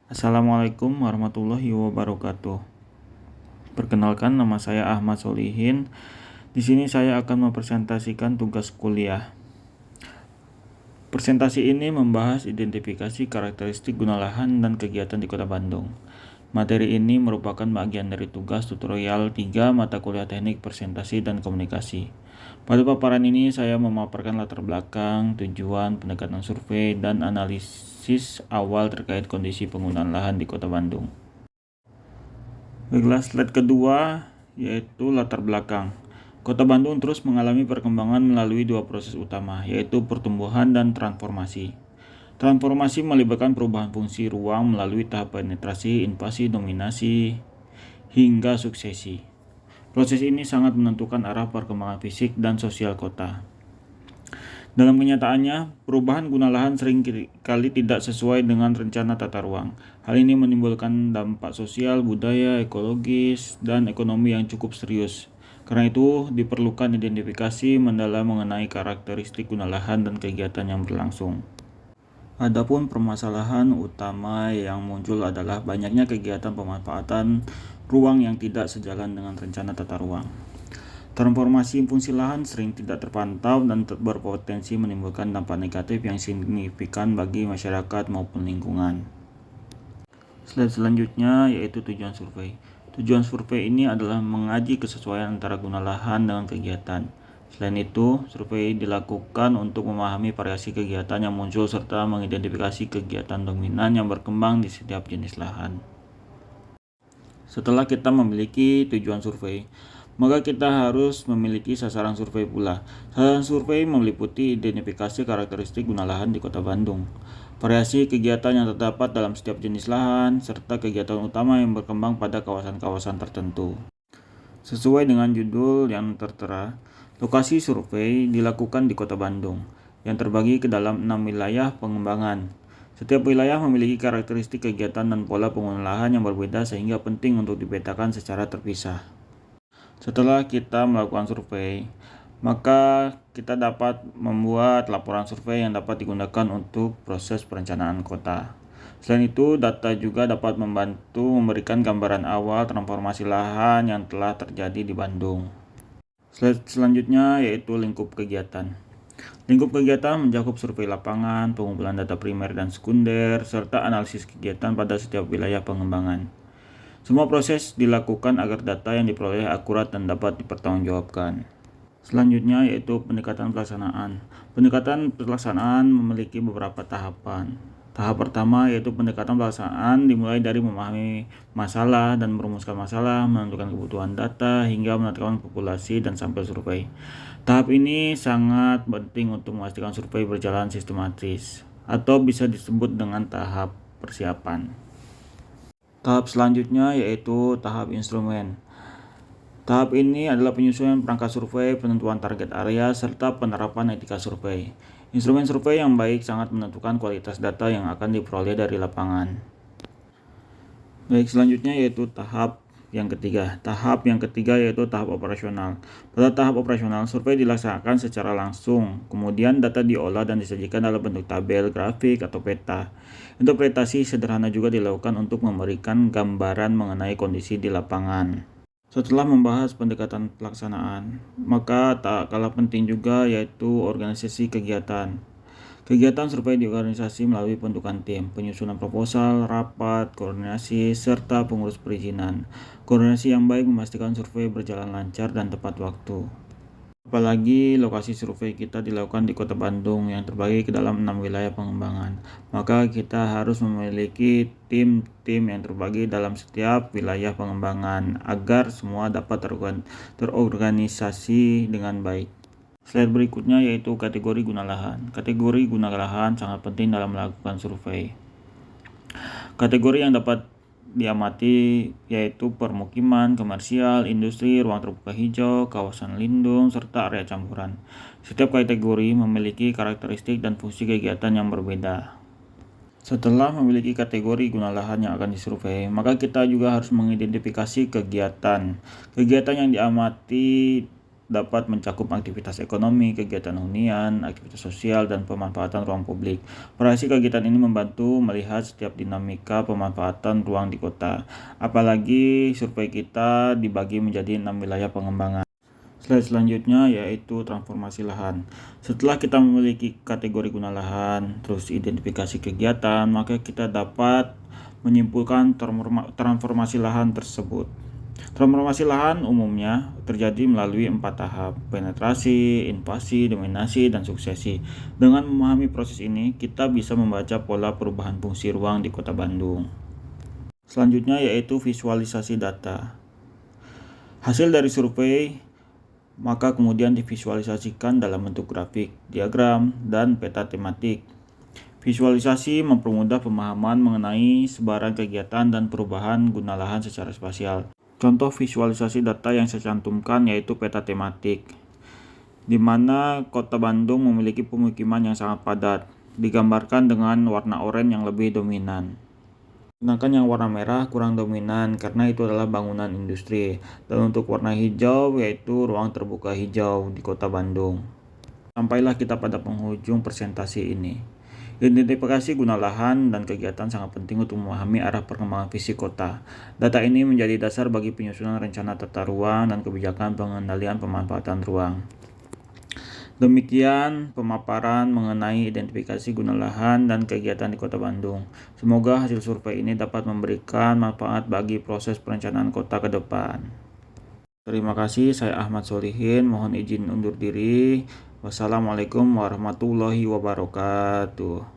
Assalamualaikum warahmatullahi wabarakatuh. Perkenalkan, nama saya Ahmad Solihin. Di sini saya akan mempresentasikan tugas kuliah. Presentasi ini membahas identifikasi karakteristik guna lahan dan kegiatan di Kota Bandung. Materi ini merupakan bagian dari tugas tutorial 3 mata kuliah Teknik Presentasi dan Komunikasi. Pada paparan ini saya memaparkan latar belakang, tujuan, pendekatan survei, dan analisis awal terkait kondisi penggunaan lahan di Kota Bandung. Baiklah, slide kedua yaitu latar belakang. Kota Bandung terus mengalami perkembangan melalui dua proses utama, yaitu pertumbuhan dan transformasi. Transformasi melibatkan perubahan fungsi ruang melalui tahap penetrasi, invasi, dominasi, hingga suksesi. Proses ini sangat menentukan arah perkembangan fisik dan sosial kota. Dalam kenyataannya, perubahan guna lahan seringkali tidak sesuai dengan rencana tata ruang. Hal ini menimbulkan dampak sosial, budaya, ekologis, dan ekonomi yang cukup serius. Karena itu, diperlukan identifikasi mendalam mengenai karakteristik guna lahan dan kegiatan yang berlangsung. Adapun permasalahan utama yang muncul adalah banyaknya kegiatan pemanfaatan ruang yang tidak sejalan dengan rencana tata ruang. Transformasi fungsi lahan sering tidak terpantau dan berpotensi menimbulkan dampak negatif yang signifikan bagi masyarakat maupun lingkungan. Slide selanjutnya yaitu tujuan survei. Tujuan survei ini adalah mengaji kesesuaian antara guna lahan dengan kegiatan. Selain itu, survei dilakukan untuk memahami variasi kegiatan yang muncul serta mengidentifikasi kegiatan dominan yang berkembang di setiap jenis lahan. Setelah kita memiliki tujuan survei, maka kita harus memiliki sasaran survei pula. Sasaran survei meliputi identifikasi karakteristik guna lahan di Kota Bandung, variasi kegiatan yang terdapat dalam setiap jenis lahan, serta kegiatan utama yang berkembang pada kawasan-kawasan tertentu. Sesuai dengan judul yang tertera, lokasi survei dilakukan di Kota Bandung, yang terbagi ke dalam 6 wilayah pengembangan. Setiap wilayah memiliki karakteristik kegiatan dan pola penggunaan lahan yang berbeda sehingga penting untuk dipetakan secara terpisah. Setelah kita melakukan survei, maka kita dapat membuat laporan survei yang dapat digunakan untuk proses perencanaan kota. Selain itu, data juga dapat membantu memberikan gambaran awal transformasi lahan yang telah terjadi di Bandung. Slide selanjutnya yaitu lingkup kegiatan. Lingkup kegiatan mencakup survei lapangan, pengumpulan data primer dan sekunder, serta analisis kegiatan pada setiap wilayah pengembangan. Semua proses dilakukan agar data yang diperoleh akurat dan dapat dipertanggungjawabkan. Selanjutnya yaitu pendekatan pelaksanaan. Pendekatan pelaksanaan memiliki beberapa tahapan. Tahap pertama yaitu pendekatan pelaksanaan dimulai dari memahami masalah dan merumuskan masalah, menentukan kebutuhan data, hingga menentukan populasi dan sampel survei. Tahap ini sangat penting untuk memastikan survei berjalan sistematis, atau bisa disebut dengan tahap persiapan. Tahap selanjutnya yaitu tahap instrumen. Tahap ini adalah penyusunan perangkat survei, penentuan target area, serta penerapan etika survei. Instrumen survei yang baik sangat menentukan kualitas data yang akan diperoleh dari lapangan. Baik, selanjutnya yaitu tahap yang ketiga. Tahap yang ketiga yaitu tahap operasional. Pada tahap operasional, survei dilaksanakan secara langsung. Kemudian data diolah dan disajikan dalam bentuk tabel, grafik, atau peta. Interpretasi sederhana juga dilakukan untuk memberikan gambaran mengenai kondisi di lapangan. Setelah membahas pendekatan pelaksanaan, maka tak kalah penting juga yaitu organisasi kegiatan. Kegiatan survei di organisasi melalui pembentukan tim, penyusunan proposal, rapat, koordinasi, serta pengurus perizinan. Koordinasi yang baik memastikan survei berjalan lancar dan tepat waktu. Apalagi lokasi survei kita dilakukan di Kota Bandung yang terbagi ke dalam 6 wilayah pengembangan. Maka kita harus memiliki tim-tim yang terbagi dalam setiap wilayah pengembangan agar semua dapat terorganisasi dengan baik. Slide berikutnya yaitu kategori guna lahan. Kategori guna lahan sangat penting dalam melakukan survei. Kategori yang dapat diamati yaitu permukiman, komersial, industri, ruang terbuka hijau, kawasan lindung, serta area campuran. Setiap kategori memiliki karakteristik dan fungsi kegiatan yang berbeda. Setelah memiliki kategori guna lahan yang akan disurvei, maka kita juga harus mengidentifikasi kegiatan. Kegiatan yang diamati dapat mencakup aktivitas ekonomi, kegiatan hunian, aktivitas sosial, dan pemanfaatan ruang publik. Variasi kegiatan ini membantu melihat setiap dinamika pemanfaatan ruang di kota. Apalagi survei kita dibagi menjadi 6 wilayah pengembangan. Slide selanjutnya yaitu transformasi lahan. Setelah kita memiliki kategori guna lahan, terus identifikasi kegiatan, maka kita dapat menyimpulkan transformasi lahan tersebut. Transformasi lahan umumnya terjadi melalui 4 tahap: penetrasi, invasi, dominasi, dan suksesi. Dengan memahami proses ini, kita bisa membaca pola perubahan fungsi ruang di Kota Bandung. Selanjutnya yaitu visualisasi data. Hasil dari survei maka kemudian divisualisasikan dalam bentuk grafik, diagram, dan peta tematik. Visualisasi mempermudah pemahaman mengenai sebaran kegiatan dan perubahan guna lahan secara spasial. Contoh visualisasi data yang saya cantumkan yaitu peta tematik, di mana Kota Bandung memiliki pemukiman yang sangat padat, digambarkan dengan warna oranye yang lebih dominan. Sedangkan yang warna merah kurang dominan karena itu adalah bangunan industri. Dan untuk warna hijau yaitu ruang terbuka hijau di Kota Bandung. Sampailah kita pada penghujung presentasi ini. Identifikasi guna lahan dan kegiatan sangat penting untuk memahami arah perkembangan visi kota. Data ini menjadi dasar bagi penyusunan rencana tata ruang dan kebijakan pengendalian pemanfaatan ruang. Demikian pemaparan mengenai identifikasi guna lahan dan kegiatan di Kota Bandung. Semoga hasil survei ini dapat memberikan manfaat bagi proses perencanaan kota ke depan. Terima kasih, saya Ahmad Solihin. Mohon izin undur diri. Wassalamualaikum warahmatullahi wabarakatuh.